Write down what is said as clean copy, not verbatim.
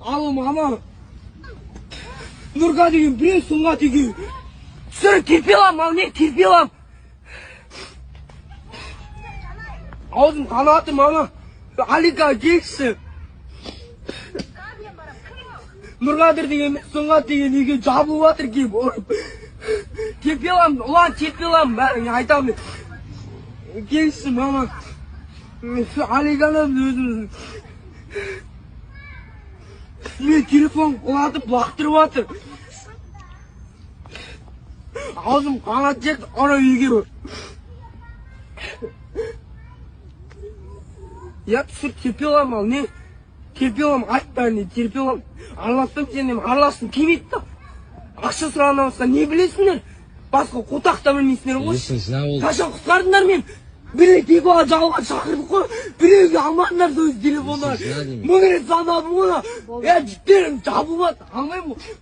Алым ана. Нұрға деген біреу сұңға деген. Сұры терпе алам, ал не терпе алам. Аузым қанатым ана. Алика кексі. Нұрғадыр деген сұңға деген неге жабылып атыр кеп ұрып. Терпе алам, ұлан терпе алам, бәрін айтамын. Кексі мама. Аликанам өзіміздің. Мен телефон құлатып лақтырып атыр. Аузым қанат жет, ана үйге. Я түсір терпе алам, ал не? Терпе алам, айт бәріне, терпе алам. Араласпам сенем, араласын кемейді да. Ақша сұрағанамызда не білесіңдер? Басқа қотақта білмейсіңдер ғой. Қашан құтқардыңдар мен? Біреу тек бала жалға шақырдық қой. Біреуге алмадыңдар сөз телефондар. Мың рет санадым ғой. Жүктерім жабылмады. Алмаймын ғой.